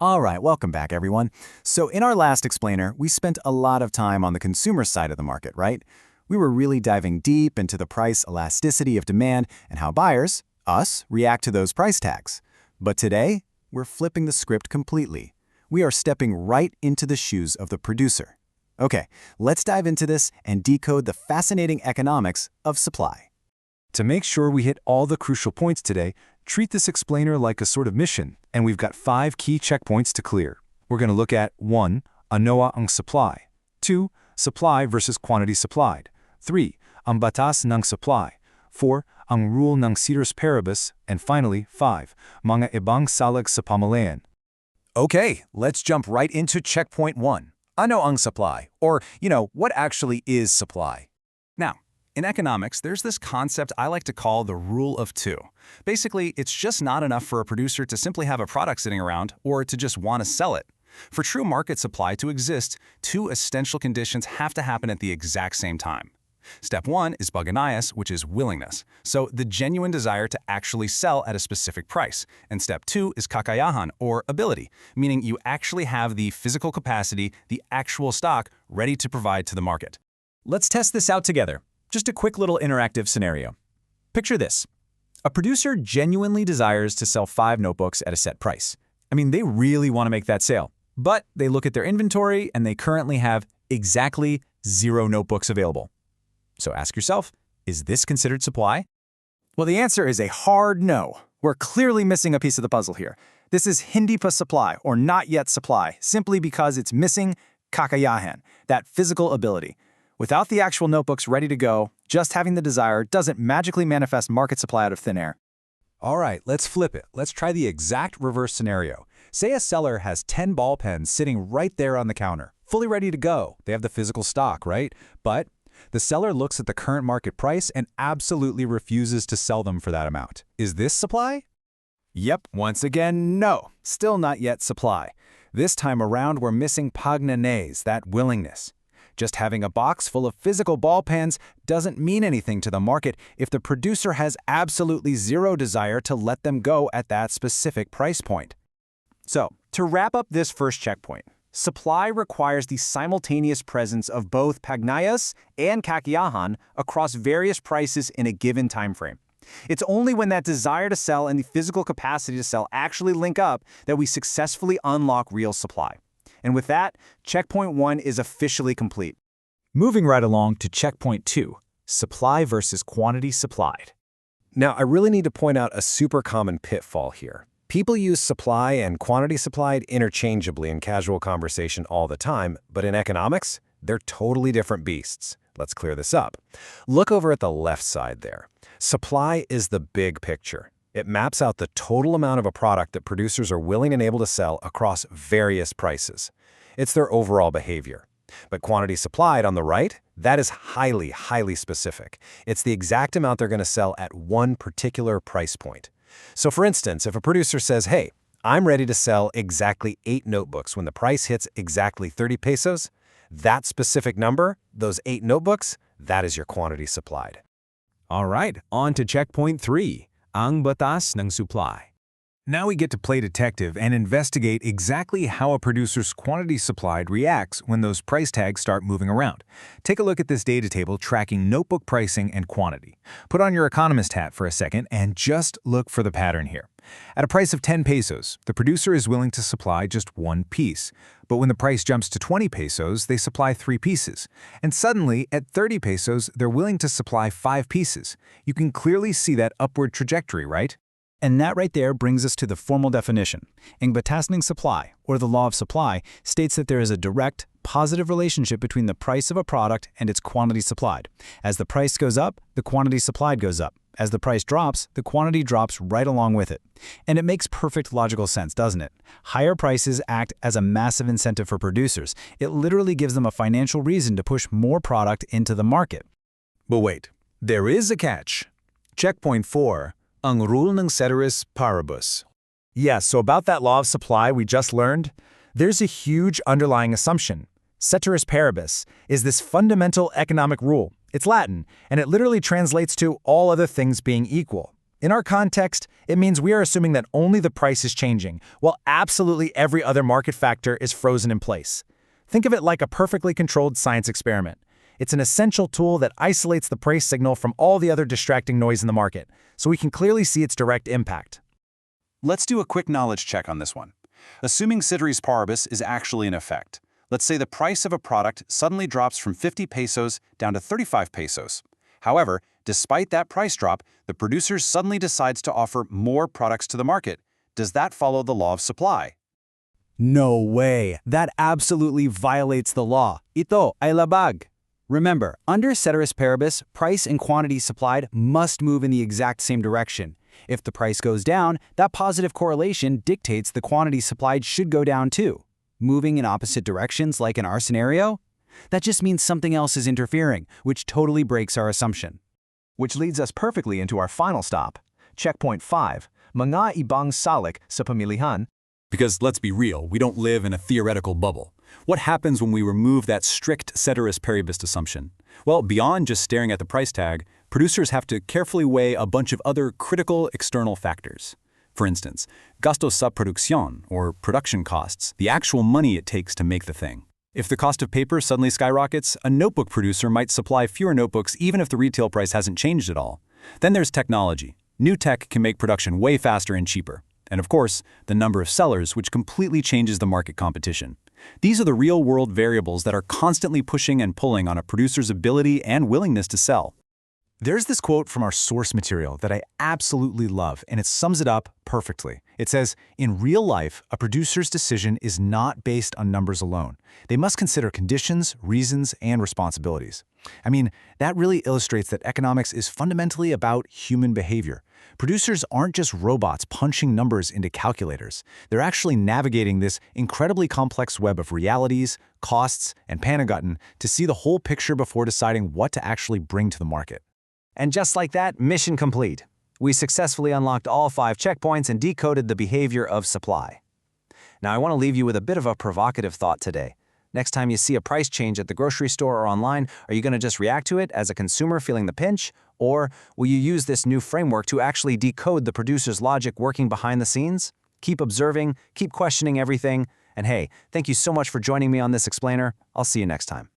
All right, welcome back, everyone. So in our last explainer, we spent a lot of time on the consumer side of the market, right? We were really diving deep into the price elasticity of demand and how buyers, us, react to those price tags. But today, we're flipping the script completely. We are stepping right into the shoes of the producer. Okay, let's dive into this and decode the fascinating economics of supply. To make sure we hit all the crucial points today, treat this explainer like a sort of mission, and we've got 5 key checkpoints to clear. We're going to look at 1. Ano ang supply. 2. Supply versus quantity supplied. 3. Ang batas ng supply. 4. Ang rule ng ceteris paribus. And finally, 5. Mga ibang salag sa pamalayan. Okay, let's jump right into checkpoint 1. Ano ang supply? Or, what actually is supply? Now, in economics, there's this concept I like to call the rule of 2. Basically, it's just not enough for a producer to simply have a product sitting around or to just want to sell it. For true market supply to exist, 2 essential conditions have to happen at the exact same time. Step 1 is baganayas, which is willingness, so the genuine desire to actually sell at a specific price. And step 2 is kakayahan, or ability, meaning you actually have the physical capacity, the actual stock, ready to provide to the market. Let's test this out together. Just a quick little interactive scenario. Picture this. A producer genuinely desires to sell 5 notebooks at a set price. I mean, they really want to make that sale. But they look at their inventory and they currently have exactly 0 notebooks available. So ask yourself, is this considered supply? Well, the answer is a hard no. We're clearly missing a piece of the puzzle here. This is hindi pa supply, or not yet supply, simply because it's missing kakayahan, that physical ability. Without the actual notebooks ready to go, just having the desire doesn't magically manifest market supply out of thin air. All right, let's flip it. Let's try the exact reverse scenario. Say a seller has 10 ball pens sitting right there on the counter, fully ready to go. They have the physical stock, right? But the seller looks at the current market price and absolutely refuses to sell them for that amount. Is this supply? Yep, once again, no. Still not yet supply. This time around, we're missing pagnanes, that willingness. Just having a box full of physical ball pens doesn't mean anything to the market if the producer has absolutely 0 desire to let them go at that specific price point. So, to wrap up this first checkpoint, supply requires the simultaneous presence of both pagnayas and kakayahan across various prices in a given time frame. It's only when that desire to sell and the physical capacity to sell actually link up that we successfully unlock real supply. And with that, checkpoint 1 is officially complete. Moving right along to checkpoint 2, supply versus quantity supplied. Now, I really need to point out a super common pitfall here. People use supply and quantity supplied interchangeably in casual conversation all the time, but in economics, they're totally different beasts. Let's clear this up. Look over at the left side there. Supply is the big picture. It maps out the total amount of a product that producers are willing and able to sell across various prices. It's their overall behavior. But quantity supplied on the right, that is highly, highly specific. It's the exact amount they're going to sell at one particular price point. So for instance, if a producer says, hey, I'm ready to sell exactly 8 notebooks when the price hits exactly 30 pesos, that specific number, those 8 notebooks, that is your quantity supplied. All right, on to checkpoint 3, ang batas ng supply. Now we get to play detective and investigate exactly how a producer's quantity supplied reacts when those price tags start moving around. Take a look at this data table tracking notebook pricing and quantity. Put on your economist hat for a second and just look for the pattern here. At a price of 10 pesos, the producer is willing to supply just 1 piece. But when the price jumps to 20 pesos, they supply 3 pieces. And suddenly, at 30 pesos, they're willing to supply 5 pieces. You can clearly see that upward trajectory, right? And that right there brings us to the formal definition. Ang batas ng supply, or the law of supply, states that there is a direct, positive relationship between the price of a product and its quantity supplied. As the price goes up, the quantity supplied goes up. As the price drops, the quantity drops right along with it. And it makes perfect logical sense, doesn't it? Higher prices act as a massive incentive for producers. It literally gives them a financial reason to push more product into the market. But wait, there is a catch. Checkpoint 4. Ang rule ng ceteris paribus. Yeah, so about that law of supply we just learned, there's a huge underlying assumption. Ceteris paribus is this fundamental economic rule. It's Latin, and it literally translates to all other things being equal. In our context, it means we are assuming that only the price is changing, while absolutely every other market factor is frozen in place. Think of it like a perfectly controlled science experiment. It's an essential tool that isolates the price signal from all the other distracting noise in the market, so we can clearly see its direct impact. Let's do a quick knowledge check on this one. Assuming ceteris paribus is actually in effect, let's say the price of a product suddenly drops from 50 pesos down to 35 pesos. However, despite that price drop, the producer suddenly decides to offer more products to the market. Does that follow the law of supply? No way. That absolutely violates the law. Ito ay labag. Remember, under ceteris paribus, price and quantity supplied must move in the exact same direction. If the price goes down, that positive correlation dictates the quantity supplied should go down too. Moving in opposite directions, like in our scenario? That just means something else is interfering, which totally breaks our assumption. Which leads us perfectly into our final stop. Checkpoint 5. Mga ibang salik sa pamilihan. Because let's be real, we don't live in a theoretical bubble. What happens when we remove that strict ceteris paribus assumption? Well, beyond just staring at the price tag, producers have to carefully weigh a bunch of other critical external factors. For instance, gasto sa producción, or production costs, the actual money it takes to make the thing. If the cost of paper suddenly skyrockets, a notebook producer might supply fewer notebooks even if the retail price hasn't changed at all. Then there's technology. New tech can make production way faster and cheaper. And of course, the number of sellers, which completely changes the market competition. These are the real-world variables that are constantly pushing and pulling on a producer's ability and willingness to sell. There's this quote from our source material that I absolutely love, and it sums it up perfectly. It says, "In real life, a producer's decision is not based on numbers alone. They must consider conditions, reasons, and responsibilities." I mean, that really illustrates that economics is fundamentally about human behavior. Producers aren't just robots punching numbers into calculators. They're actually navigating this incredibly complex web of realities, costs, and panagutten to see the whole picture before deciding what to actually bring to the market. And just like that, mission complete. We successfully unlocked all 5 checkpoints and decoded the behavior of supply. Now, I want to leave you with a bit of a provocative thought today. Next time you see a price change at the grocery store or online, are you going to just react to it as a consumer feeling the pinch? Or will you use this new framework to actually decode the producer's logic working behind the scenes? Keep observing, keep questioning everything, and hey, thank you so much for joining me on this explainer. I'll see you next time.